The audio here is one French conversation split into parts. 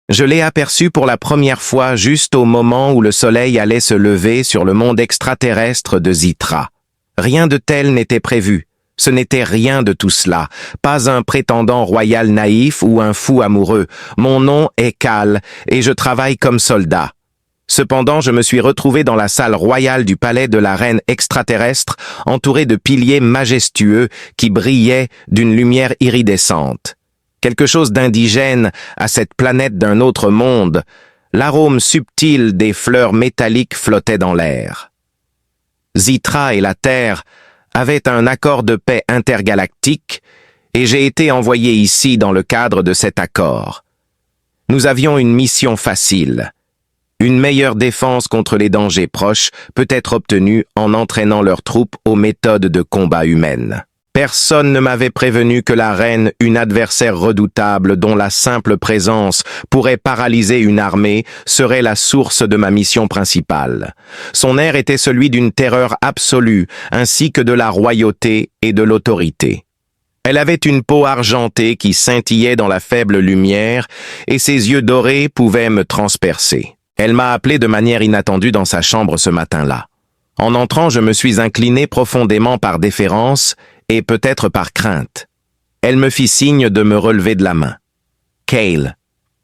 Je l'ai aperçu pour la première fois juste au moment où le soleil allait se lever sur le monde extraterrestre de Zithra. Rien de tel n'était prévu. Ce n'était rien de tout cela. Pas un prétendant royal naïf ou un fou amoureux. Mon nom est Cal et je travaille comme soldat. Cependant, je me suis retrouvé dans la salle royale du palais de la reine extraterrestre, entouré de piliers majestueux qui brillaient d'une lumière iridescente. Quelque chose d'indigène à cette planète d'un autre monde. L'arôme subtil des fleurs métalliques flottait dans l'air. Zithra et la Terre avaient un accord de paix intergalactique et j'ai été envoyé ici dans le cadre de cet accord. Nous avions une mission facile. Une meilleure défense contre les dangers proches peut être obtenue en entraînant leurs troupes aux méthodes de combat humaines. Personne ne m'avait prévenu que la reine, une adversaire redoutable dont la simple présence pourrait paralyser une armée, serait la source de ma mission principale. Son air était celui d'une terreur absolue, ainsi que de la royauté et de l'autorité. Elle avait une peau argentée qui scintillait dans la faible lumière, et ses yeux dorés pouvaient me transpercer. Elle m'a appelé de manière inattendue dans sa chambre ce matin-là. En entrant, je me suis incliné profondément par déférence et peut-être par crainte. Elle me fit signe de me relever de la main. « Cale »,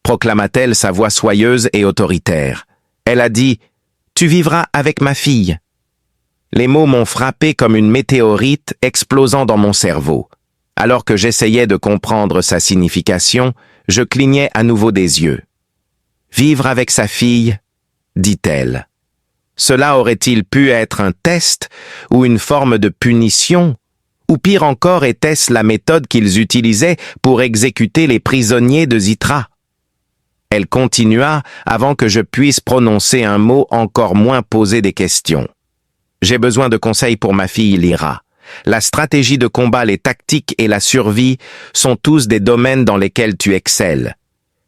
proclama-t-elle sa voix soyeuse et autoritaire. Elle a dit « Tu vivras avec ma fille ». Les mots m'ont frappé comme une météorite explosant dans mon cerveau. Alors que j'essayais de comprendre sa signification, je clignais à nouveau des yeux. « Vivre avec sa fille », dit-elle. Cela aurait-il pu être un test ou une forme de punition? Ou pire encore, était-ce la méthode qu'ils utilisaient pour exécuter les prisonniers de Zithra? Elle continua avant que je puisse prononcer un mot, encore moins poser des questions. J'ai besoin de conseils pour ma fille Lyra. La stratégie de combat, les tactiques et la survie sont tous des domaines dans lesquels tu excelles.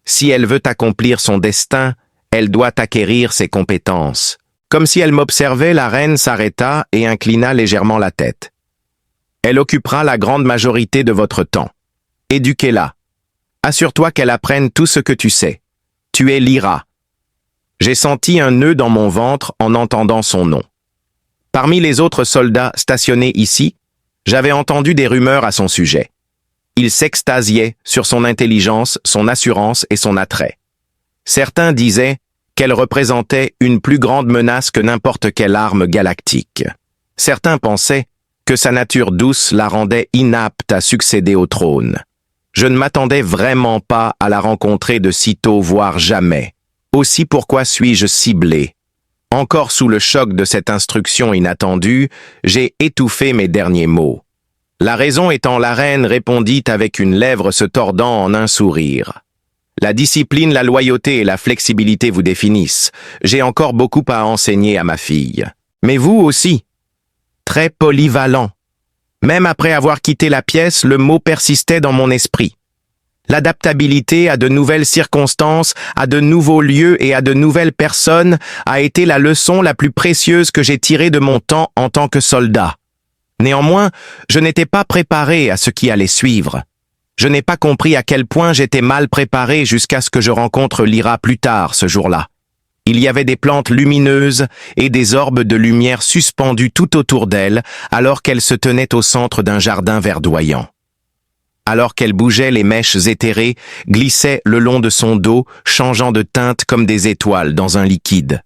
Si elle veut accomplir son destin, elle doit acquérir ses compétences. Comme si elle m'observait, la reine s'arrêta et inclina légèrement la tête. Elle occupera la grande majorité de votre temps. Éduquez-la. Assure-toi qu'elle apprenne tout ce que tu sais. Tu es Lyra. J'ai senti un nœud dans mon ventre en entendant son nom. Parmi les autres soldats stationnés ici, j'avais entendu des rumeurs à son sujet. Ils s'extasiaient sur son intelligence, son assurance et son attrait. Certains disaient qu'elle représentait une plus grande menace que n'importe quelle arme galactique. Certains pensaient que sa nature douce la rendait inapte à succéder au trône. Je ne m'attendais vraiment pas à la rencontrer de sitôt, voire jamais. Aussi pourquoi suis-je ciblé? Encore sous le choc de cette instruction inattendue, j'ai étouffé mes derniers mots. La raison étant, la reine répondit avec une lèvre se tordant en un sourire. La discipline, la loyauté et la flexibilité vous définissent. J'ai encore beaucoup à enseigner à ma fille. Mais vous aussi. Très polyvalent. Même après avoir quitté la pièce, le mot persistait dans mon esprit. L'adaptabilité à de nouvelles circonstances, à de nouveaux lieux et à de nouvelles personnes a été la leçon la plus précieuse que j'ai tirée de mon temps en tant que soldat. Néanmoins, je n'étais pas préparé à ce qui allait suivre. Je n'ai pas compris à quel point j'étais mal préparé jusqu'à ce que je rencontre Lyra plus tard ce jour-là. Il y avait des plantes lumineuses et des orbes de lumière suspendus tout autour d'elle, alors qu'elle se tenait au centre d'un jardin verdoyant. Alors qu'elle bougeait, les mèches éthérées glissaient le long de son dos, changeant de teinte comme des étoiles dans un liquide.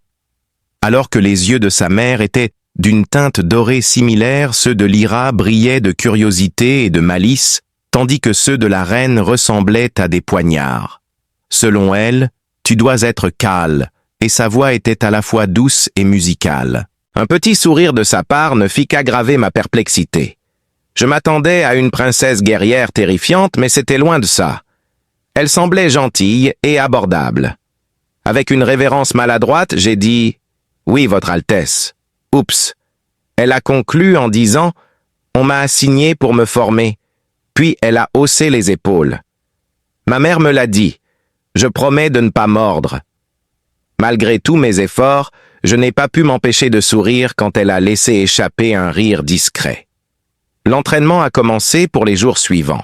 Alors que les yeux de sa mère étaient d'une teinte dorée similaire, ceux de Lyra brillaient de curiosité et de malice, tandis que ceux de la reine ressemblaient à des poignards. Selon elle, tu dois être Cal, et sa voix était à la fois douce et musicale. Un petit sourire de sa part ne fit qu'aggraver ma perplexité. Je m'attendais à une princesse guerrière terrifiante, mais c'était loin de ça. Elle semblait gentille et abordable. Avec une révérence maladroite, j'ai dit « Oui, Votre Altesse ». Oups. Elle a conclu en disant « On m'a assigné pour me former ». Puis elle a haussé les épaules. Ma mère me l'a dit. Je promets de ne pas mordre. Malgré tous mes efforts, je n'ai pas pu m'empêcher de sourire quand elle a laissé échapper un rire discret. L'entraînement a commencé pour les jours suivants.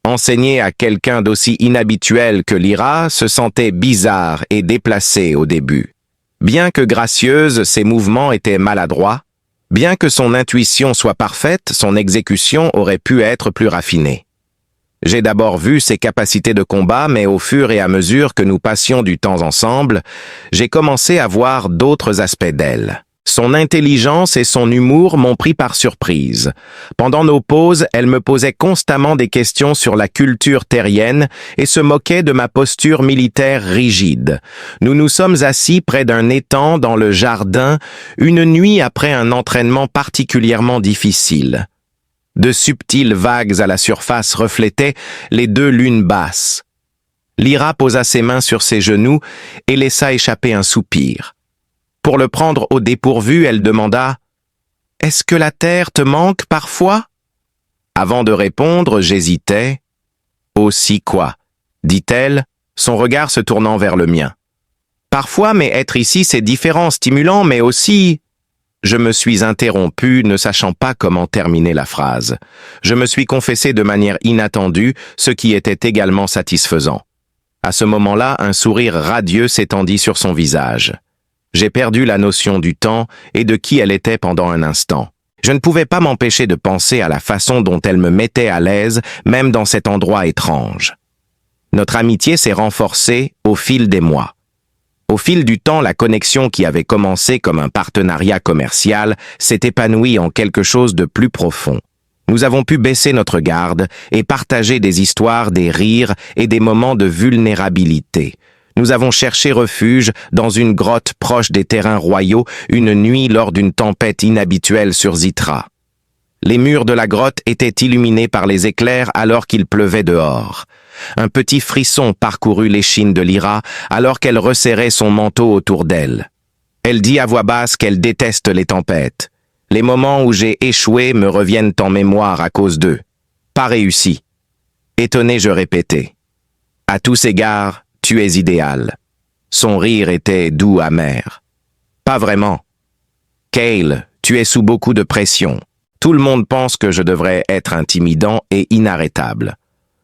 Enseigner à quelqu'un d'aussi inhabituel que Lyra se sentait bizarre et déplacé au début. Bien que gracieuse, ses mouvements étaient maladroits. Bien que son intuition soit parfaite, son exécution aurait pu être plus raffinée. J'ai d'abord vu ses capacités de combat, mais au fur et à mesure que nous passions du temps ensemble, j'ai commencé à voir d'autres aspects d'elle. Son intelligence et son humour m'ont pris par surprise. Pendant nos pauses, elle me posait constamment des questions sur la culture terrienne et se moquait de ma posture militaire rigide. Nous nous sommes assis près d'un étang dans le jardin, une nuit après un entraînement particulièrement difficile. De subtiles vagues à la surface reflétaient les deux lunes basses. Lyra posa ses mains sur ses genoux et laissa échapper un soupir. Pour le prendre au dépourvu, elle demanda « Est-ce que la terre te manque parfois ?» Avant de répondre, j'hésitais. « Aussi quoi ?» dit-elle, son regard se tournant vers le mien. « Parfois, mais être ici, c'est différent, stimulant, mais aussi… » Je me suis interrompu, ne sachant pas comment terminer la phrase. Je me suis confessé de manière inattendue, ce qui était également satisfaisant. À ce moment-là, un sourire radieux s'étendit sur son visage. J'ai perdu la notion du temps et de qui elle était pendant un instant. Je ne pouvais pas m'empêcher de penser à la façon dont elle me mettait à l'aise, même dans cet endroit étrange. Notre amitié s'est renforcée au fil des mois. Au fil du temps, la connexion qui avait commencé comme un partenariat commercial s'est épanouie en quelque chose de plus profond. Nous avons pu baisser notre garde et partager des histoires, des rires et des moments de vulnérabilité. Nous avons cherché refuge dans une grotte proche des terrains royaux une nuit lors d'une tempête inhabituelle sur Zithra. Les murs de la grotte étaient illuminés par les éclairs alors qu'il pleuvait dehors. Un petit frisson parcourut l'échine de Lyra alors qu'elle resserrait son manteau autour d'elle. Elle dit à voix basse qu'elle déteste les tempêtes. Les moments où j'ai échoué me reviennent en mémoire à cause d'eux. Pas réussi. Étonné, je répétais. À tous égards, tu es idéal. Son rire était doux amer. Pas vraiment. Cale, tu es sous beaucoup de pression. Tout le monde pense que je devrais être intimidant et inarrêtable.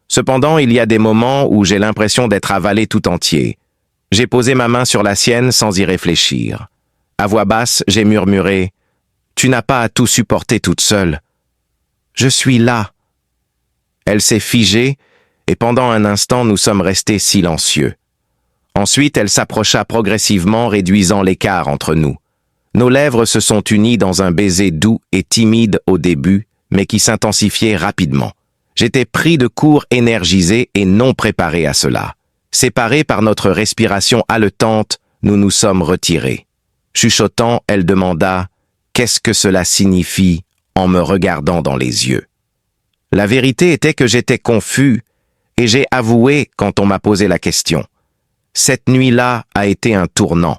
Cependant, il y a des moments où j'ai l'impression d'être avalé tout entier. J'ai posé ma main sur la sienne sans y réfléchir. À voix basse, j'ai murmuré « Tu n'as pas à tout supporter toute seule. Je suis là. » Elle s'est figée et pendant un instant, nous sommes restés silencieux. Ensuite, elle s'approcha progressivement, réduisant l'écart entre nous. Nos lèvres se sont unies dans un baiser doux et timide au début, mais qui s'intensifiait rapidement. J'étais pris de court, énergisé et non préparé à cela. Séparés par notre respiration haletante, nous nous sommes retirés. Chuchotant, elle demanda « Qu'est-ce que cela signifie ?» en me regardant dans les yeux. La vérité était que j'étais confus et j'ai avoué quand on m'a posé la question. Cette nuit-là a été un tournant.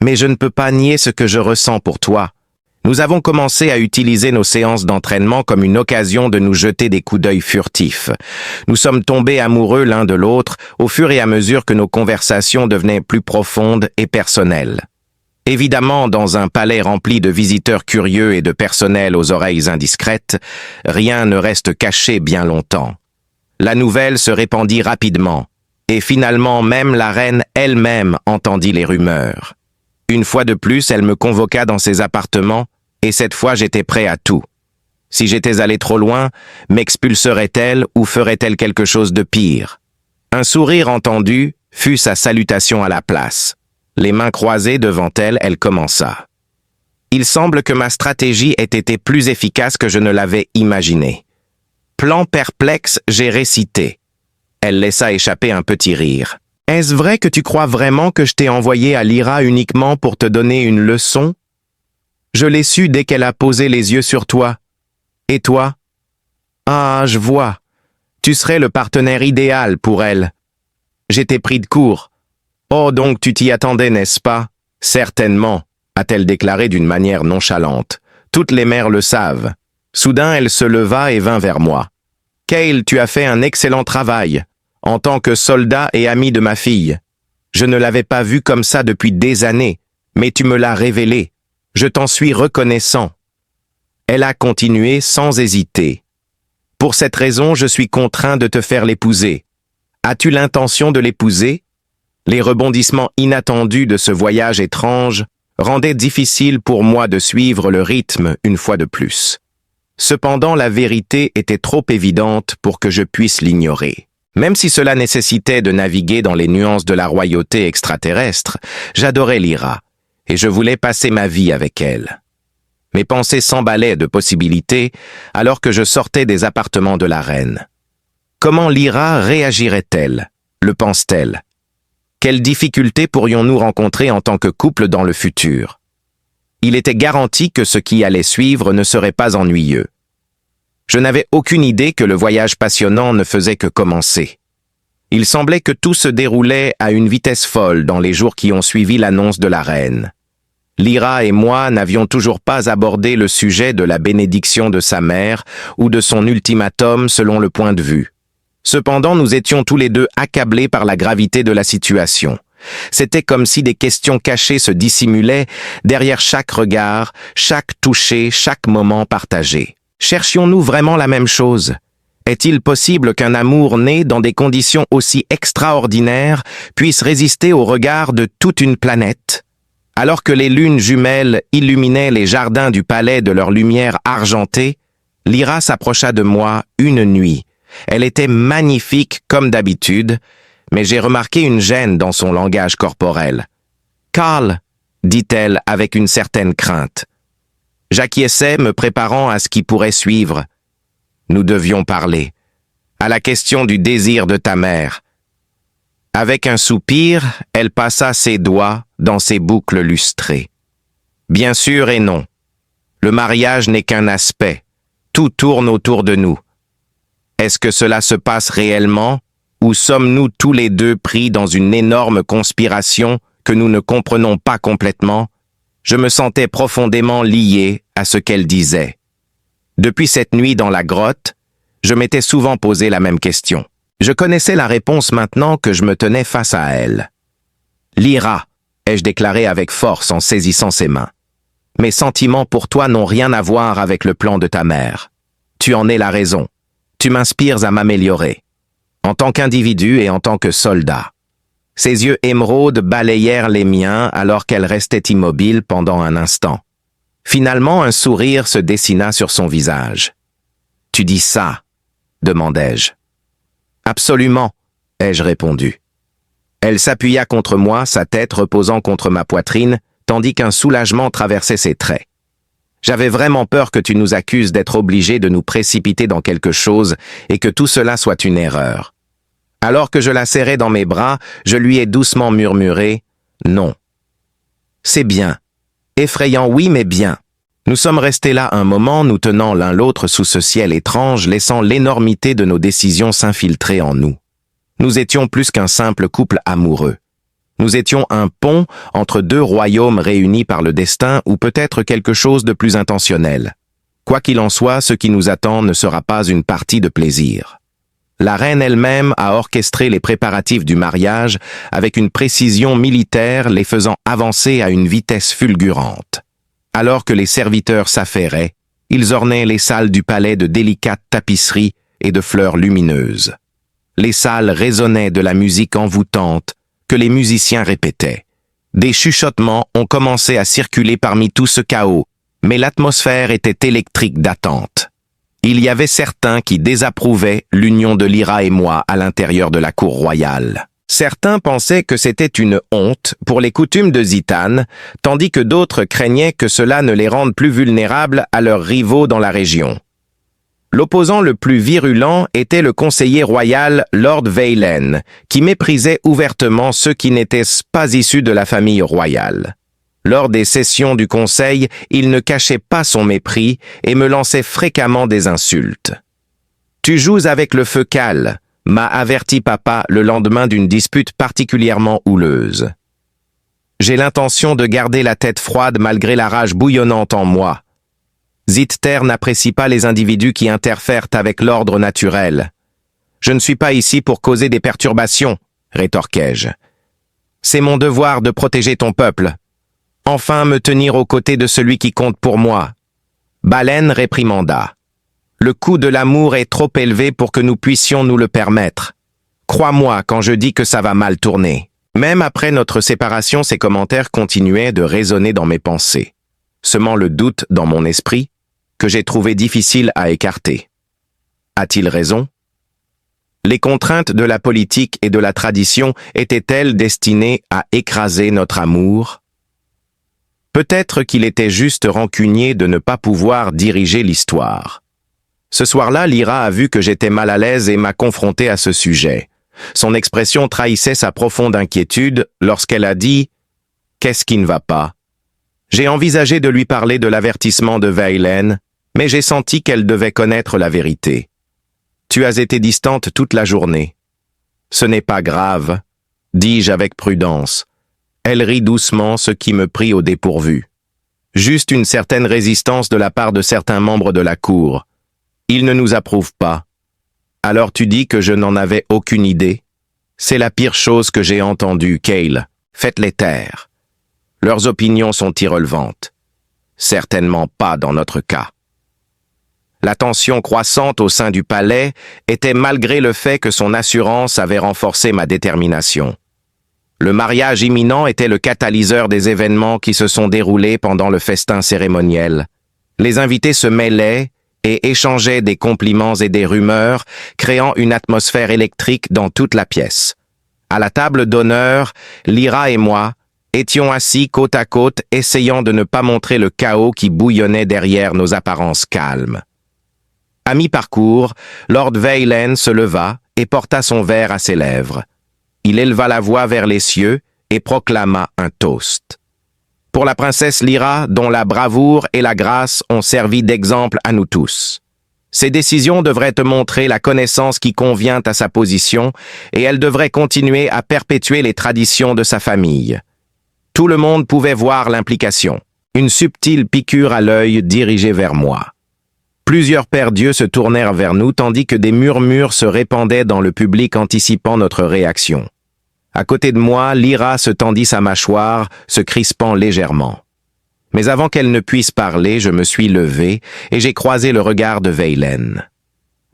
Mais je ne peux pas nier ce que je ressens pour toi. Nous avons commencé à utiliser nos séances d'entraînement comme une occasion de nous jeter des coups d'œil furtifs. Nous sommes tombés amoureux l'un de l'autre au fur et à mesure que nos conversations devenaient plus profondes et personnelles. Évidemment, dans un palais rempli de visiteurs curieux et de personnel aux oreilles indiscrètes, rien ne reste caché bien longtemps. La nouvelle se répandit rapidement, et finalement même la reine elle-même entendit les rumeurs. Une fois de plus, elle me convoqua dans ses appartements, et cette fois j'étais prêt à tout. Si j'étais allé trop loin, m'expulserait-elle ou ferait-elle quelque chose de pire? Un sourire entendu fut sa salutation à la place. Les mains croisées devant elle, elle commença. Il semble que ma stratégie ait été plus efficace que je ne l'avais imaginé. Plan perplexe, j'ai récité. Elle laissa échapper un petit rire. Est-ce vrai que tu crois vraiment que je t'ai envoyé à Lyra uniquement pour te donner une leçon? Je l'ai su dès qu'elle a posé les yeux sur toi. Et toi? Ah, je vois. Tu serais le partenaire idéal pour elle. J'étais pris de court. Oh, donc tu t'y attendais, n'est-ce pas? Certainement, a-t-elle déclaré d'une manière nonchalante. Toutes les mères le savent. Soudain, elle se leva et vint vers moi. Cale, tu as fait un excellent travail. En tant que soldat et ami de ma fille. Je ne l'avais pas vue comme ça depuis des années, mais tu me l'as révélé. Je t'en suis reconnaissant. Elle a continué sans hésiter. Pour cette raison, je suis contraint de te faire l'épouser. As-tu l'intention de l'épouser? Les rebondissements inattendus de ce voyage étrange rendaient difficile pour moi de suivre le rythme une fois de plus. Cependant, la vérité était trop évidente pour que je puisse l'ignorer. Même si cela nécessitait de naviguer dans les nuances de la royauté extraterrestre, j'adorais Lyra, et je voulais passer ma vie avec elle. Mes pensées s'emballaient de possibilités alors que je sortais des appartements de la reine. Comment Lyra réagirait-elle? Le pense-t-elle? Quelles difficultés pourrions-nous rencontrer en tant que couple dans le futur? Il était garanti que ce qui allait suivre ne serait pas ennuyeux. Je n'avais aucune idée que le voyage passionnant ne faisait que commencer. Il semblait que tout se déroulait à une vitesse folle dans les jours qui ont suivi l'annonce de la reine. Lyra et moi n'avions toujours pas abordé le sujet de la bénédiction de sa mère ou de son ultimatum selon le point de vue. Cependant, nous étions tous les deux accablés par la gravité de la situation. C'était comme si des questions cachées se dissimulaient derrière chaque regard, chaque toucher, chaque moment partagé. Cherchions-nous vraiment la même chose? Est-il possible qu'un amour né dans des conditions aussi extraordinaires puisse résister au regard de toute une planète? Alors que les lunes jumelles illuminaient les jardins du palais de leur lumière argentée, Lyra s'approcha de moi une nuit. Elle était magnifique comme d'habitude, mais j'ai remarqué une gêne dans son langage corporel. « Carl », dit-elle avec une certaine crainte. J'acquiesçais, me préparant à ce qui pourrait suivre. Nous devions parler. À la question du désir de ta mère. Avec un soupir, elle passa ses doigts dans ses boucles lustrées. Bien sûr et non. Le mariage n'est qu'un aspect. Tout tourne autour de nous. Est-ce que cela se passe réellement, ou sommes-nous tous les deux pris dans une énorme conspiration que nous ne comprenons pas complètement? Je me sentais profondément lié à ce qu'elle disait. Depuis cette nuit dans la grotte, je m'étais souvent posé la même question. Je connaissais la réponse maintenant que je me tenais face à elle. « Lyra », ai-je déclaré avec force en saisissant ses mains. « Mes sentiments pour toi n'ont rien à voir avec le plan de ta mère. Tu en es la raison. Tu m'inspires à m'améliorer. En tant qu'individu et en tant que soldat. » Ses yeux émeraudes balayèrent les miens alors qu'elle restait immobile pendant un instant. Finalement, un sourire se dessina sur son visage. « Tu dis ça ?» demandai-je. « Absolument », ai-je répondu. Elle s'appuya contre moi, sa tête reposant contre ma poitrine, tandis qu'un soulagement traversait ses traits. « J'avais vraiment peur que tu nous accuses d'être obligés de nous précipiter dans quelque chose et que tout cela soit une erreur. » Alors que je la serrais dans mes bras, je lui ai doucement murmuré « Non. » « C'est bien. Effrayant, oui, mais bien. » Nous sommes restés là un moment, nous tenant l'un l'autre sous ce ciel étrange, laissant l'énormité de nos décisions s'infiltrer en nous. Nous étions plus qu'un simple couple amoureux. Nous étions un pont entre deux royaumes réunis par le destin ou peut-être quelque chose de plus intentionnel. Quoi qu'il en soit, ce qui nous attend ne sera pas une partie de plaisir. La reine elle-même a orchestré les préparatifs du mariage avec une précision militaire les faisant avancer à une vitesse fulgurante. Alors que les serviteurs s'affairaient, ils ornaient les salles du palais de délicates tapisseries et de fleurs lumineuses. Les salles résonnaient de la musique envoûtante que les musiciens répétaient. Des chuchotements ont commencé à circuler parmi tout ce chaos, mais l'atmosphère était électrique d'attente. Il y avait certains qui désapprouvaient l'union de Lyra et moi à l'intérieur de la cour royale. Certains pensaient que c'était une honte pour les coutumes de Zitane, tandis que d'autres craignaient que cela ne les rende plus vulnérables à leurs rivaux dans la région. L'opposant le plus virulent était le conseiller royal Lord Veylen, qui méprisait ouvertement ceux qui n'étaient pas issus de la famille royale. Lors des sessions du conseil, il ne cachait pas son mépris et me lançait fréquemment des insultes. « Tu joues avec le feu Cal », m'a averti papa le lendemain d'une dispute particulièrement houleuse. J'ai l'intention de garder la tête froide malgré la rage bouillonnante en moi. Zitter n'apprécie pas les individus qui interfèrent avec l'ordre naturel. Je ne suis pas ici pour causer des perturbations, rétorquai-je. C'est mon devoir de protéger ton peuple. Enfin me tenir aux côtés de celui qui compte pour moi. Baleine réprimanda. Le coût de l'amour est trop élevé pour que nous puissions nous le permettre. Crois-moi quand je dis que ça va mal tourner. Même après notre séparation, ces commentaires continuaient de résonner dans mes pensées, semant le doute dans mon esprit que j'ai trouvé difficile à écarter. A-t-il raison? Les contraintes de la politique et de la tradition étaient-elles destinées à écraser notre amour? Peut-être qu'il était juste rancunier de ne pas pouvoir diriger l'histoire. Ce soir-là, Lyra a vu que j'étais mal à l'aise et m'a confronté à ce sujet. Son expression trahissait sa profonde inquiétude lorsqu'elle a dit « Qu'est-ce qui ne va pas ?» J'ai envisagé de lui parler de l'avertissement de Veilen, mais j'ai senti qu'elle devait connaître la vérité. « Tu as été distante toute la journée. »« Ce n'est pas grave, » dis-je avec prudence. Elle rit doucement, ce qui me prit au dépourvu. Juste une certaine résistance de la part de certains membres de la cour. Ils ne nous approuvent pas. Alors tu dis que je n'en avais aucune idée? C'est la pire chose que j'ai entendue, Cale. Faites-les taire. Leurs opinions sont irrelevantes. Certainement pas dans notre cas. La tension croissante au sein du palais était malgré le fait que son assurance avait renforcé ma détermination. Le mariage imminent était le catalyseur des événements qui se sont déroulés pendant le festin cérémoniel. Les invités se mêlaient et échangeaient des compliments et des rumeurs, créant une atmosphère électrique dans toute la pièce. À la table d'honneur, Lyra et moi étions assis côte à côte, essayant de ne pas montrer le chaos qui bouillonnait derrière nos apparences calmes. À mi-parcours, Lord Veilen se leva et porta son verre à ses lèvres. Il éleva la voix vers les cieux et proclama un toast. Pour la princesse Lyra, dont la bravoure et la grâce ont servi d'exemple à nous tous. Ces décisions devraient te montrer la connaissance qui convient à sa position et elle devrait continuer à perpétuer les traditions de sa famille. Tout le monde pouvait voir l'implication, une subtile piqûre à l'œil dirigée vers moi. Plusieurs pères dieux se tournèrent vers nous tandis que des murmures se répandaient dans le public anticipant notre réaction. À côté de moi, Lyra se tendit sa mâchoire, se crispant légèrement. Mais avant qu'elle ne puisse parler, je me suis levé et j'ai croisé le regard de Veilen.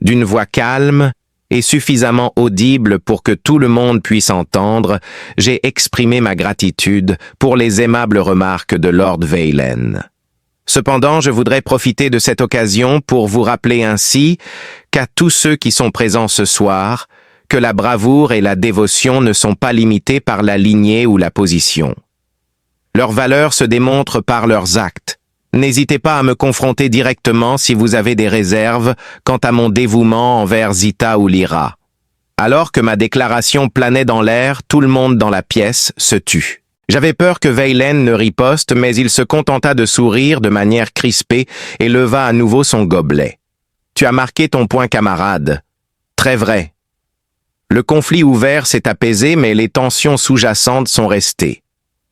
D'une voix calme et suffisamment audible pour que tout le monde puisse entendre, j'ai exprimé ma gratitude pour les aimables remarques de Lord Veilen. Cependant, je voudrais profiter de cette occasion pour vous rappeler ainsi qu'à tous ceux qui sont présents ce soir, que la bravoure et la dévotion ne sont pas limitées par la lignée ou la position. Leurs valeurs se démontrent par leurs actes. N'hésitez pas à me confronter directement si vous avez des réserves quant à mon dévouement envers Zita ou Lyra. Alors que ma déclaration planait dans l'air, tout le monde dans la pièce se tut. J'avais peur que Veilen ne riposte, mais il se contenta de sourire de manière crispée et leva à nouveau son gobelet. « Tu as marqué ton point, camarade. Très vrai. » Le conflit ouvert s'est apaisé, mais les tensions sous-jacentes sont restées.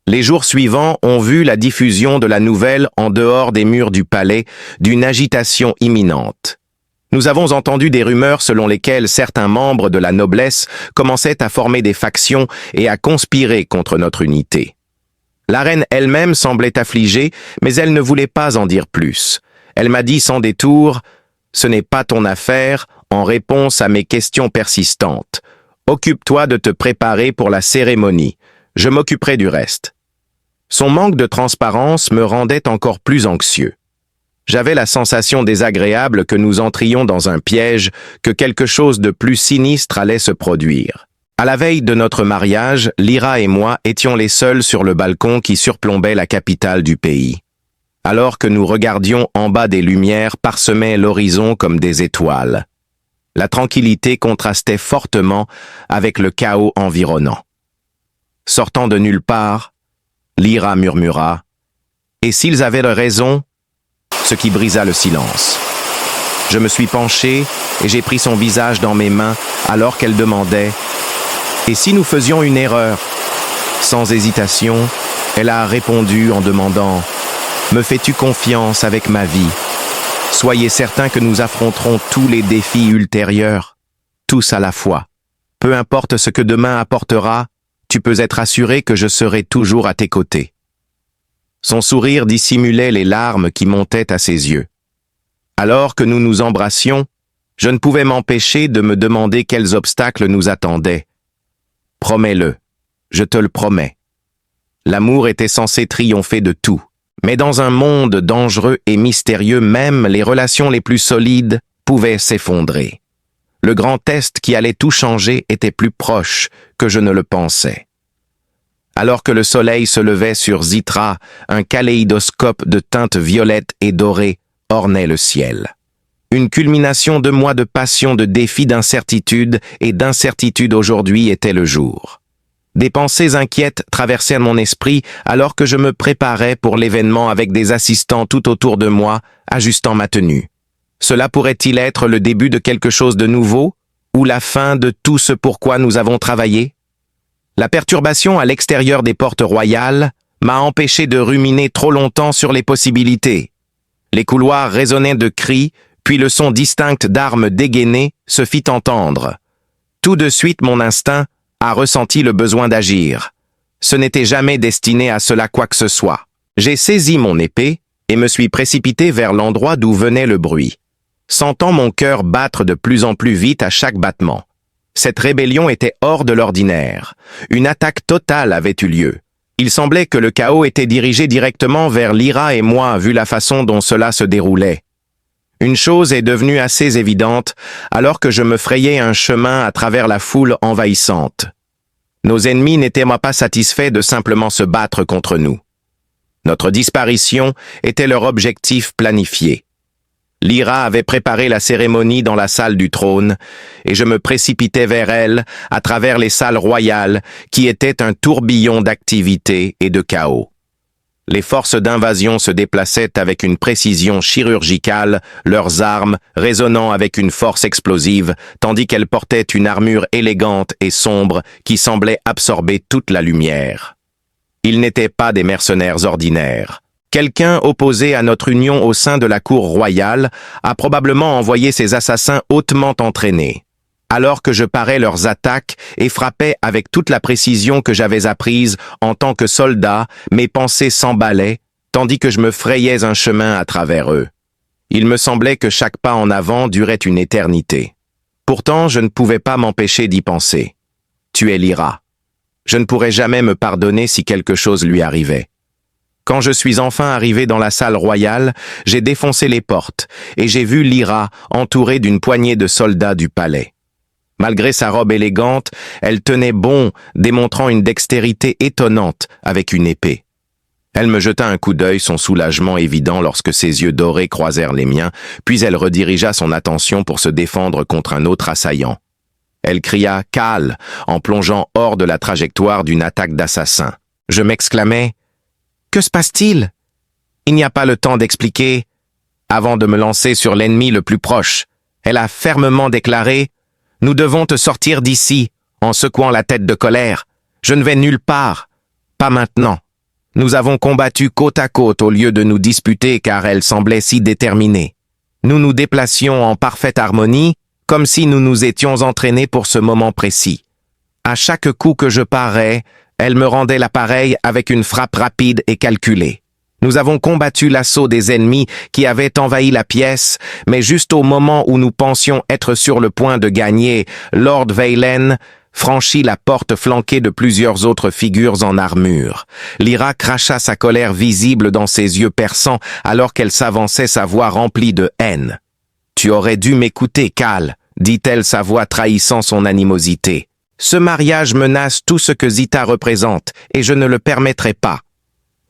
Les jours suivants ont vu la diffusion de la nouvelle en dehors des murs du palais d'une agitation imminente. Nous avons entendu des rumeurs selon lesquelles certains membres de la noblesse commençaient à former des factions et à conspirer contre notre unité. La reine elle-même semblait affligée, mais elle ne voulait pas en dire plus. Elle m'a dit sans détour « Ce n'est pas ton affaire » en réponse à mes questions persistantes. « Occupe-toi de te préparer pour la cérémonie. Je m'occuperai du reste. » Son manque de transparence me rendait encore plus anxieux. J'avais la sensation désagréable que nous entrions dans un piège, que quelque chose de plus sinistre allait se produire. À la veille de notre mariage, Lyra et moi étions les seuls sur le balcon qui surplombait la capitale du pays. Alors que nous regardions en bas des lumières parsemaient l'horizon comme des étoiles. La tranquillité contrastait fortement avec le chaos environnant. Sortant de nulle part, Lyra murmura « Et s'ils avaient raison ?» ce qui brisa le silence. Je me suis penché et j'ai pris son visage dans mes mains alors qu'elle demandait « Et si nous faisions une erreur ?» Sans hésitation, elle a répondu en demandant « Me fais-tu confiance avec ma vie ? Soyez certains que nous affronterons tous les défis ultérieurs, tous à la fois. Peu importe ce que demain apportera, tu peux être assuré que je serai toujours à tes côtés. » Son sourire dissimulait les larmes qui montaient à ses yeux. Alors que nous nous embrassions, je ne pouvais m'empêcher de me demander quels obstacles nous attendaient. Promets-le, je te le promets. L'amour était censé triompher de tout. Mais dans un monde dangereux et mystérieux, même les relations les plus solides pouvaient s'effondrer. Le grand test qui allait tout changer était plus proche que je ne le pensais. Alors que le soleil se levait sur Zitra, un kaléidoscope de teintes violettes et dorées ornait le ciel. Une culmination de mois de passion, de défis, d'incertitude et d'incertitude aujourd'hui était le jour. Des pensées inquiètes traversaient mon esprit alors que je me préparais pour l'événement avec des assistants tout autour de moi, ajustant ma tenue. Cela pourrait-il être le début de quelque chose de nouveau, ou la fin de tout ce pourquoi nous avons travaillé? La perturbation à l'extérieur des portes royales m'a empêché de ruminer trop longtemps sur les possibilités. Les couloirs résonnaient de cris, puis le son distinct d'armes dégainées se fit entendre. Tout de suite mon instinct a ressenti le besoin d'agir. Ce n'était jamais destiné à cela quoi que ce soit. J'ai saisi mon épée et me suis précipité vers l'endroit d'où venait le bruit, sentant mon cœur battre de plus en plus vite à chaque battement. Cette rébellion était hors de l'ordinaire. Une attaque totale avait eu lieu. Il semblait que le chaos était dirigé directement vers Lyra et moi, vu la façon dont cela se déroulait. Une chose est devenue assez évidente alors que je me frayais un chemin à travers la foule envahissante. Nos ennemis n'étaient pas satisfaits de simplement se battre contre nous. Notre disparition était leur objectif planifié. Lyra avait préparé la cérémonie dans la salle du trône, et je me précipitais vers elle à travers les salles royales qui étaient un tourbillon d'activité et de chaos. Les forces d'invasion se déplaçaient avec une précision chirurgicale, leurs armes résonnant avec une force explosive, tandis qu'elles portaient une armure élégante et sombre qui semblait absorber toute la lumière. Ils n'étaient pas des mercenaires ordinaires. Quelqu'un opposé à notre union au sein de la cour royale a probablement envoyé ses assassins hautement entraînés. Alors que je parais leurs attaques et frappais avec toute la précision que j'avais apprise en tant que soldat, mes pensées s'emballaient, tandis que je me frayais un chemin à travers eux. Il me semblait que chaque pas en avant durait une éternité. Pourtant, je ne pouvais pas m'empêcher d'y penser. Tuer Lyra. Je ne pourrais jamais me pardonner si quelque chose lui arrivait. Quand je suis enfin arrivé dans la salle royale, j'ai défoncé les portes et j'ai vu Lyra entourée d'une poignée de soldats du palais. Malgré sa robe élégante, elle tenait bon, démontrant une dextérité étonnante avec une épée. Elle me jeta un coup d'œil, son soulagement évident lorsque ses yeux dorés croisèrent les miens, puis elle redirigea son attention pour se défendre contre un autre assaillant. Elle cria « Cal » en plongeant hors de la trajectoire d'une attaque d'assassin. Je m'exclamai « Que se passe-t-il » Il n'y a pas le temps d'expliquer. Avant de me lancer sur l'ennemi le plus proche, elle a fermement déclaré « Nous devons te sortir d'ici » en secouant la tête de colère. « Je ne vais nulle part. Pas maintenant. » Nous avons combattu côte à côte au lieu de nous disputer car elle semblait si déterminée. Nous nous déplacions en parfaite harmonie, comme si nous nous étions entraînés pour ce moment précis. À chaque coup que je parais, elle me rendait l'appareil avec une frappe rapide et calculée. Nous avons combattu l'assaut des ennemis qui avaient envahi la pièce, mais juste au moment où nous pensions être sur le point de gagner, Lord Vaylen franchit la porte flanquée de plusieurs autres figures en armure. Lyra cracha sa colère visible dans ses yeux perçants alors qu'elle s'avançait, sa voix remplie de haine. « Tu aurais dû m'écouter, Cal, » dit-elle, sa voix trahissant son animosité. « Ce mariage menace tout ce que Zita représente, et je ne le permettrai pas. »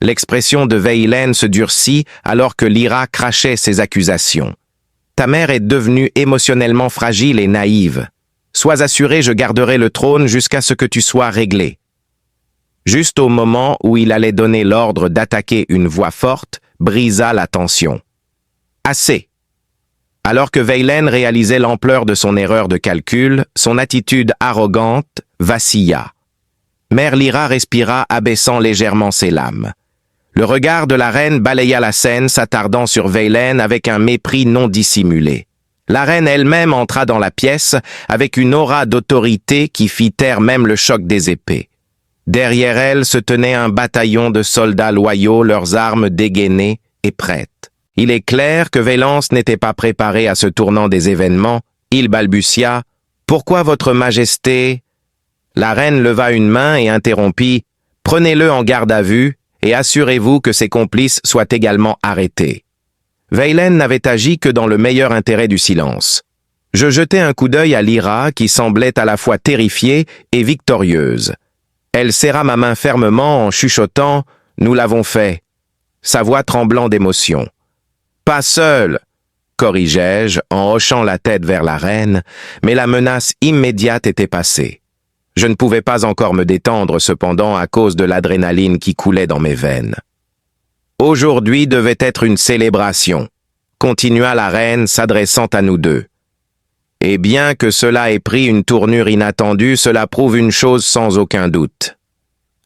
L'expression de Vaylen se durcit alors que Lyra crachait ses accusations. « Ta mère est devenue émotionnellement fragile et naïve. Sois assuré, je garderai le trône jusqu'à ce que tu sois réglé. » Juste au moment où il allait donner l'ordre d'attaquer, une voix forte brisa la tension. « Assez !» Alors que Vaylen réalisait l'ampleur de son erreur de calcul, son attitude arrogante vacilla. Mère Lyra respira, abaissant légèrement ses lames. Le regard de la reine balaya la scène, s'attardant sur Vaylen avec un mépris non dissimulé. La reine elle-même entra dans la pièce avec une aura d'autorité qui fit taire même le choc des épées. Derrière elle se tenait un bataillon de soldats loyaux, leurs armes dégainées et prêtes. Il est clair que Vélance n'était pas préparé à ce tournant des événements. Il balbutia. « Pourquoi votre majesté ?» La reine leva une main et interrompit. « Prenez-le en garde à vue et assurez-vous que ses complices soient également arrêtés. » Veilen n'avait agi que dans le meilleur intérêt du silence. Je jetai un coup d'œil à Lyra qui semblait à la fois terrifiée et victorieuse. Elle serra ma main fermement en chuchotant « Nous l'avons fait », sa voix tremblant d'émotion. « Pas seul !» corrigeai-je en hochant la tête vers la reine, mais la menace immédiate était passée. Je ne pouvais pas encore me détendre cependant à cause de l'adrénaline qui coulait dans mes veines. Aujourd'hui devait être une célébration, continua la reine s'adressant à nous deux. Et bien que cela ait pris une tournure inattendue, cela prouve une chose sans aucun doute.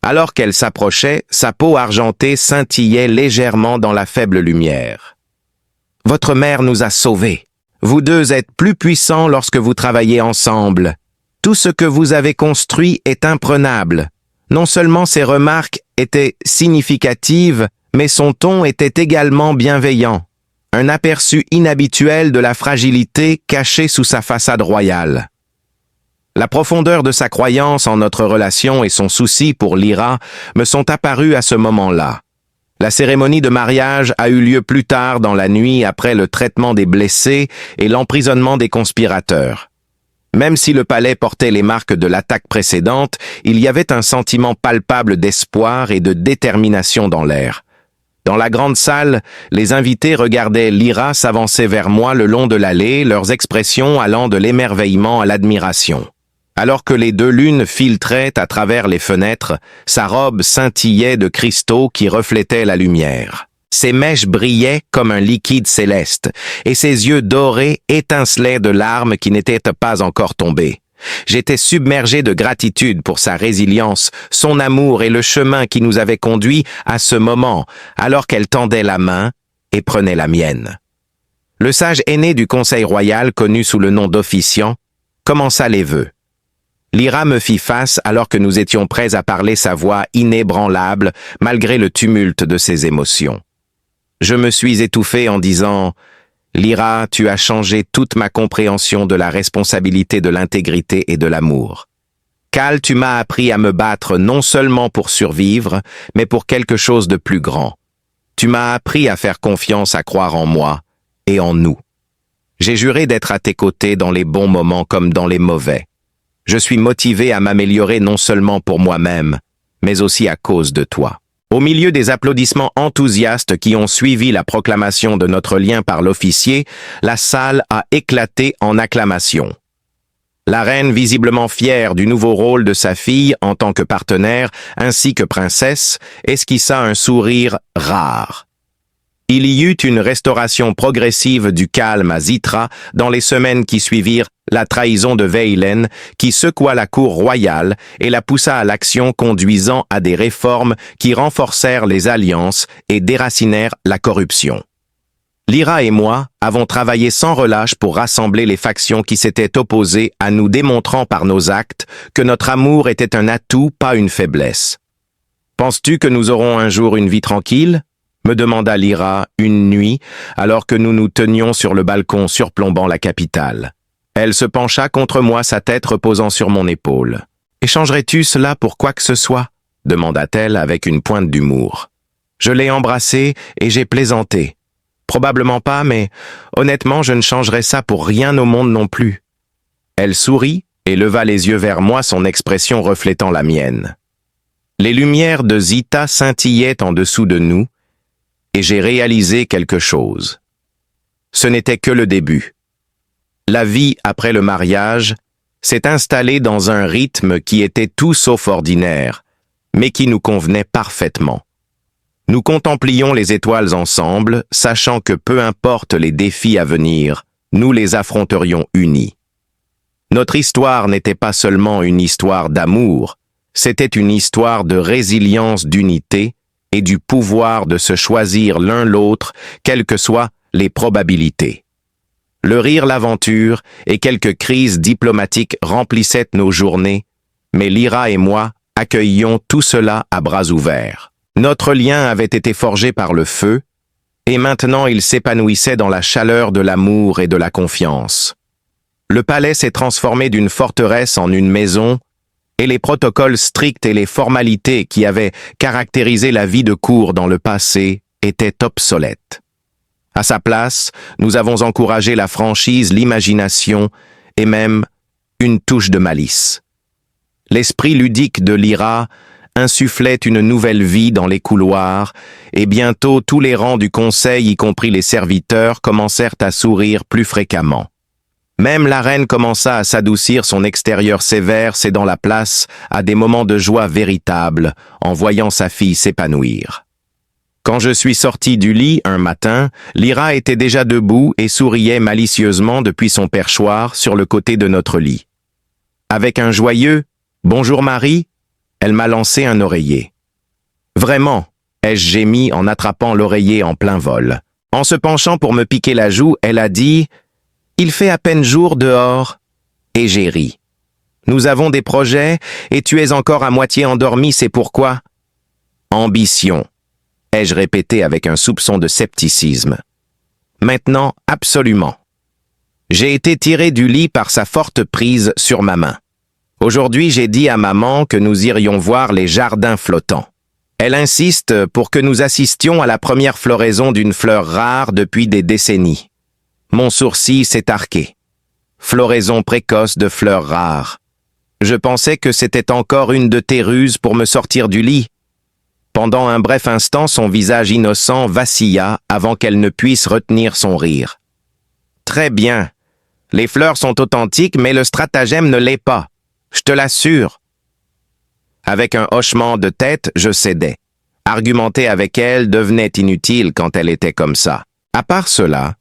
Alors qu'elle s'approchait, sa peau argentée scintillait légèrement dans la faible lumière. « Votre mère nous a sauvés. Vous deux êtes plus puissants lorsque vous travaillez ensemble. Tout ce que vous avez construit est imprenable. Non seulement ses remarques étaient significatives, mais son ton était également bienveillant. Un aperçu inhabituel de la fragilité cachée sous sa façade royale. La profondeur de sa croyance en notre relation et son souci pour Lyra me sont apparus à ce moment-là. La cérémonie de mariage a eu lieu plus tard dans la nuit après le traitement des blessés et l'emprisonnement des conspirateurs. Même si le palais portait les marques de l'attaque précédente, il y avait un sentiment palpable d'espoir et de détermination dans l'air. Dans la grande salle, les invités regardaient Lyra s'avancer vers moi le long de l'allée, leurs expressions allant de l'émerveillement à l'admiration. Alors que les deux lunes filtraient à travers les fenêtres, sa robe scintillait de cristaux qui reflétaient la lumière. Ses mèches brillaient comme un liquide céleste, et ses yeux dorés étincelaient de larmes qui n'étaient pas encore tombées. J'étais submergé de gratitude pour sa résilience, son amour et le chemin qui nous avait conduits à ce moment, alors qu'elle tendait la main et prenait la mienne. Le sage aîné du Conseil royal, connu sous le nom d'officiant, commença les vœux. Lyra me fit face alors que nous étions prêts à parler sa voix inébranlable malgré le tumulte de ses émotions. Je me suis étouffé en disant « Lyra, tu as changé toute ma compréhension de la responsabilité de l'intégrité et de l'amour. Cal, tu m'as appris à me battre non seulement pour survivre, mais pour quelque chose de plus grand. Tu m'as appris à faire confiance, à croire en moi et en nous. J'ai juré d'être à tes côtés dans les bons moments comme dans les mauvais. Je suis motivé à m'améliorer non seulement pour moi-même, mais aussi à cause de toi. » Au milieu des applaudissements enthousiastes qui ont suivi la proclamation de notre lien par l'officier, la salle a éclaté en acclamations. La reine, visiblement fière du nouveau rôle de sa fille en tant que partenaire ainsi que princesse, esquissa un sourire rare. Il y eut une restauration progressive du calme à Zithra dans les semaines qui suivirent la trahison de Veilen qui secoua la cour royale et la poussa à l'action conduisant à des réformes qui renforcèrent les alliances et déracinèrent la corruption. Lyra et moi avons travaillé sans relâche pour rassembler les factions qui s'étaient opposées à nous, démontrant par nos actes que notre amour était un atout, pas une faiblesse. « Penses-tu que nous aurons un jour une vie tranquille ?» me demanda Lyra une nuit, alors que nous nous tenions sur le balcon surplombant la capitale. Elle se pencha contre moi, sa tête reposant sur mon épaule. « Échangerais-tu cela pour quoi que ce soit ?» demanda-t-elle avec une pointe d'humour. Je l'ai embrassée et j'ai plaisanté. Probablement pas, mais honnêtement, je ne changerais ça pour rien au monde non plus. Elle sourit et leva les yeux vers moi, son expression reflétant la mienne. Les lumières de Zita scintillaient en dessous de nous, et j'ai réalisé quelque chose. Ce n'était que le début. La vie après le mariage s'est installée dans un rythme qui était tout sauf ordinaire, mais qui nous convenait parfaitement. Nous contemplions les étoiles ensemble, sachant que peu importe les défis à venir, nous les affronterions unis. Notre histoire n'était pas seulement une histoire d'amour, c'était une histoire de résilience, d'unité et du pouvoir de se choisir l'un l'autre, quelles que soient les probabilités. Le rire, l'aventure et quelques crises diplomatiques remplissaient nos journées, mais Lyra et moi accueillions tout cela à bras ouverts. Notre lien avait été forgé par le feu, et maintenant il s'épanouissait dans la chaleur de l'amour et de la confiance. Le palais s'est transformé d'une forteresse en une maison, et les protocoles stricts et les formalités qui avaient caractérisé la vie de cour dans le passé étaient obsolètes. À sa place, nous avons encouragé la franchise, l'imagination et même une touche de malice. L'esprit ludique de Lyra insufflait une nouvelle vie dans les couloirs, et bientôt tous les rangs du conseil, y compris les serviteurs, commencèrent à sourire plus fréquemment. Même la reine commença à s'adoucir son extérieur sévère, cédant la place à des moments de joie véritable en voyant sa fille s'épanouir. Quand je suis sorti du lit un matin, Lyra était déjà debout et souriait malicieusement depuis son perchoir sur le côté de notre lit. Avec un joyeux « Bonjour Marie », elle m'a lancé un oreiller. « Vraiment », ai-je gémi en attrapant l'oreiller en plein vol. En se penchant pour me piquer la joue, elle a dit « Il fait à peine jour dehors », et j'ai ri. « Nous avons des projets, et tu es encore à moitié endormi, c'est pourquoi ?»« Ambition », ai-je répété avec un soupçon de scepticisme. « Maintenant, absolument. » J'ai été tiré du lit par sa forte prise sur ma main. Aujourd'hui, j'ai dit à maman que nous irions voir les jardins flottants. Elle insiste pour que nous assistions à la première floraison d'une fleur rare depuis des décennies. Mon sourcil s'est arqué. Floraison précoce de fleurs rares. Je pensais que c'était encore une de tes ruses pour me sortir du lit. Pendant un bref instant, son visage innocent vacilla avant qu'elle ne puisse retenir son rire. Très bien. Les fleurs sont authentiques, mais le stratagème ne l'est pas. Je te l'assure. Avec un hochement de tête, je cédais. Argumenter avec elle devenait inutile quand elle était comme ça. À part cela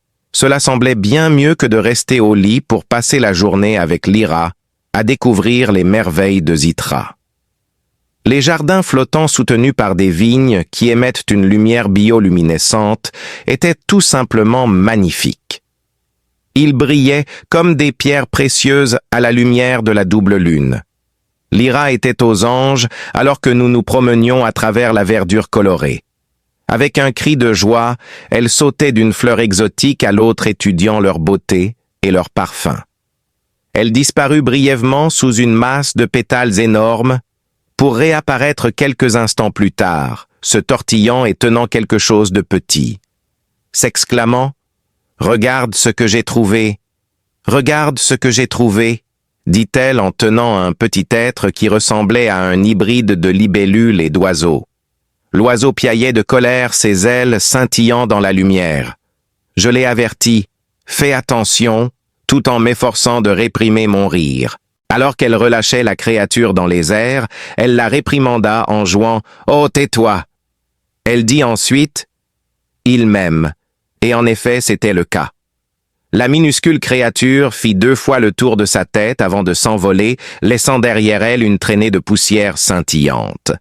semblait bien mieux que de rester au lit pour passer la journée avec Lyra à découvrir les merveilles de Zithra. Les jardins flottants soutenus par des vignes qui émettent une lumière bioluminescente étaient tout simplement magnifiques. Ils brillaient comme des pierres précieuses à la lumière de la double lune. Lyra était aux anges alors que nous nous promenions à travers la verdure colorée. Avec un cri de joie, elle sautait d'une fleur exotique à l'autre étudiant leur beauté et leur parfum. Elle disparut brièvement sous une masse de pétales énormes pour réapparaître quelques instants plus tard, se tortillant et tenant quelque chose de petit. S'exclamant « Regarde ce que j'ai trouvé, regarde ce que j'ai trouvé », dit-elle en tenant un petit être qui ressemblait à un hybride de libellule et d'oiseau. L'oiseau piaillait de colère, ses ailes scintillant dans la lumière. Je l'ai averti, fais attention, tout en m'efforçant de réprimer mon rire. Alors qu'elle relâchait la créature dans les airs, elle la réprimanda en jouant « Oh, tais-toi !» Elle dit ensuite « Il m'aime », et en effet, c'était le cas. La minuscule créature fit 2 fois le tour de sa tête avant de s'envoler, laissant derrière elle une traînée de poussière scintillante.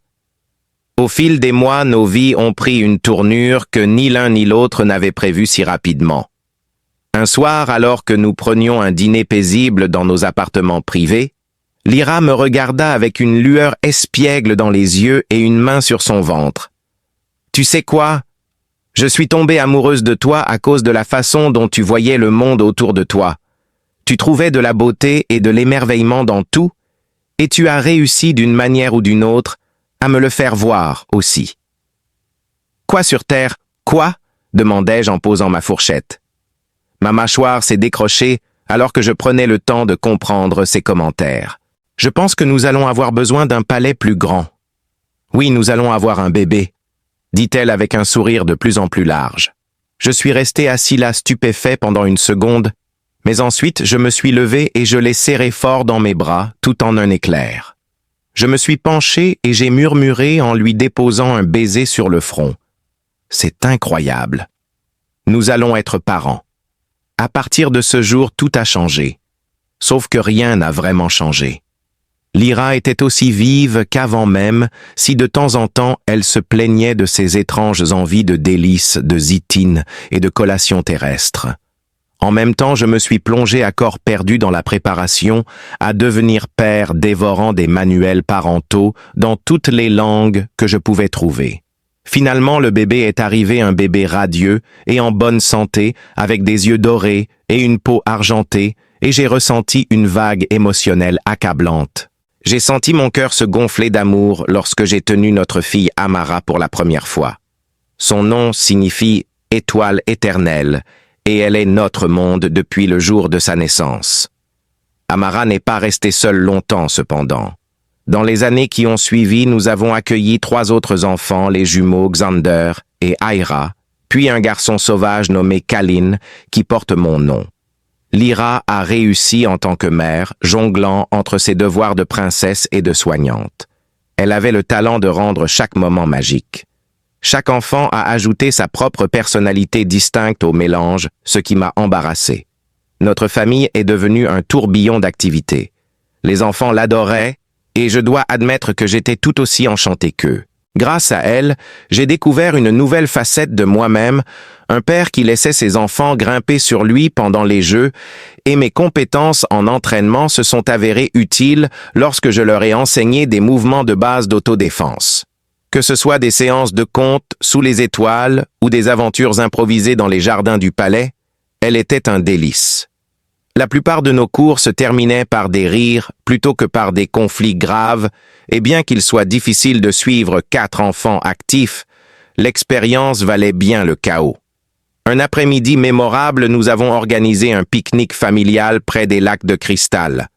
Au fil des mois, nos vies ont pris une tournure que ni l'un ni l'autre n'avait prévue si rapidement. Un soir, alors que nous prenions un dîner paisible dans nos appartements privés, Lyra me regarda avec une lueur espiègle dans les yeux et une main sur son ventre. « Tu sais quoi ? Je suis tombée amoureuse de toi à cause de la façon dont tu voyais le monde autour de toi. Tu trouvais de la beauté et de l'émerveillement dans tout, et tu as réussi d'une manière ou d'une autre à me le faire voir aussi. »« Quoi sur terre ? Quoi ?» demandai-je en posant ma fourchette. Ma mâchoire s'est décrochée alors que je prenais le temps de comprendre ses commentaires. « Je pense que nous allons avoir besoin d'un palais plus grand. Oui, nous allons avoir un bébé, » dit-elle avec un sourire de plus en plus large. Je suis resté assis là stupéfait pendant une seconde, mais ensuite je me suis levé et je l'ai serré fort dans mes bras, tout en un éclair. Je me suis penché et j'ai murmuré en lui déposant un baiser sur le front. C'est incroyable. Nous allons être parents. À partir de ce jour, tout a changé. Sauf que rien n'a vraiment changé. Lyra était aussi vive qu'avant même, si de temps en temps elle se plaignait de ses étranges envies de délices, de zitine et de collations terrestres. En même temps, je me suis plongé à corps perdu dans la préparation à devenir père, dévorant des manuels parentaux dans toutes les langues que je pouvais trouver. Finalement, le bébé est arrivé, un bébé radieux et en bonne santé, avec des yeux dorés et une peau argentée, et j'ai ressenti une vague émotionnelle accablante. J'ai senti mon cœur se gonfler d'amour lorsque j'ai tenu notre fille Amara pour la première fois. Son nom signifie « étoile éternelle » et elle est notre monde depuis le jour de sa naissance. Amara n'est pas restée seule longtemps cependant. Dans les années qui ont suivi, nous avons accueilli 3 autres enfants, les jumeaux Xander et Aira, puis un garçon sauvage nommé Kalin qui porte mon nom. Lyra a réussi en tant que mère, jonglant entre ses devoirs de princesse et de soignante. Elle avait le talent de rendre chaque moment magique. Chaque enfant a ajouté sa propre personnalité distincte au mélange, ce qui m'a embarrassé. Notre famille est devenue un tourbillon d'activités. Les enfants l'adoraient, et je dois admettre que j'étais tout aussi enchanté qu'eux. Grâce à elle, j'ai découvert une nouvelle facette de moi-même, un père qui laissait ses enfants grimper sur lui pendant les jeux, et mes compétences en entraînement se sont avérées utiles lorsque je leur ai enseigné des mouvements de base d'autodéfense. Que ce soit des séances de contes sous les étoiles ou des aventures improvisées dans les jardins du palais, elle était un délice. La plupart de nos cours se terminaient par des rires plutôt que par des conflits graves, et bien qu'il soit difficile de suivre 4 enfants actifs, l'expérience valait bien le chaos. Un après-midi mémorable, nous avons organisé un pique-nique familial près des lacs de cristal.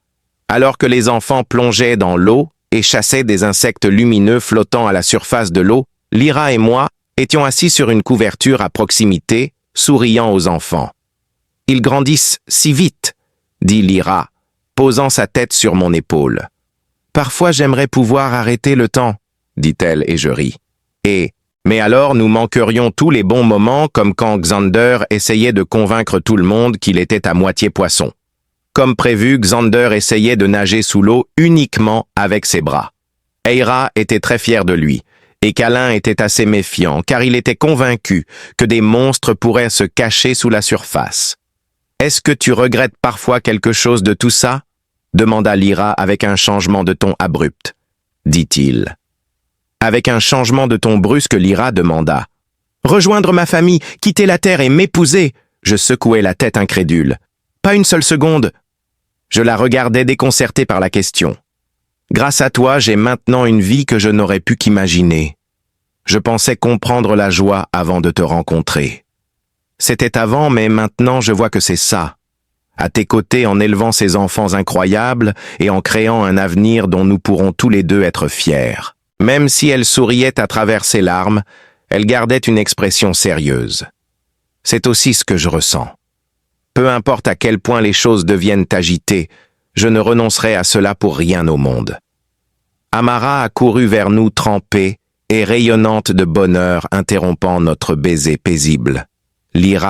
Alors que les enfants plongeaient dans l'eau et chassaient des insectes lumineux flottant à la surface de l'eau, Lyra et moi étions assis sur une couverture à proximité, souriant aux enfants. « Ils grandissent si vite », dit Lyra, posant sa tête sur mon épaule. « Parfois j'aimerais pouvoir arrêter le temps, » dit-elle et je ris. Mais alors nous manquerions tous les bons moments comme quand Xander essayait de convaincre tout le monde qu'il était à moitié poisson. Comme prévu, Xander essayait de nager sous l'eau uniquement avec ses bras. Aira était très fier de lui, et Kalin était assez méfiant car il était convaincu que des monstres pourraient se cacher sous la surface. « Est-ce que tu regrettes parfois quelque chose de tout ça ?» demanda Lyra avec un changement de ton abrupt, dit-il. Avec un changement de ton brusque, Lyra demanda. « Rejoindre ma famille, quitter la terre et m'épouser ?» Je secouai la tête incrédule. « Pas une seule seconde !» Je la regardais déconcertée par la question. « Grâce à toi, j'ai maintenant une vie que je n'aurais pu qu'imaginer. Je pensais comprendre la joie avant de te rencontrer. C'était avant, mais maintenant je vois que c'est ça. À tes côtés en élevant ces enfants incroyables et en créant un avenir dont nous pourrons tous les deux être fiers. » Même si elle souriait à travers ses larmes, elle gardait une expression sérieuse. C'est aussi ce que je ressens. Peu importe à quel point les choses deviennent agitées, je ne renoncerai à cela pour rien au monde. Amara a couru vers nous trempée et rayonnante de bonheur, interrompant notre baiser paisible. Lyra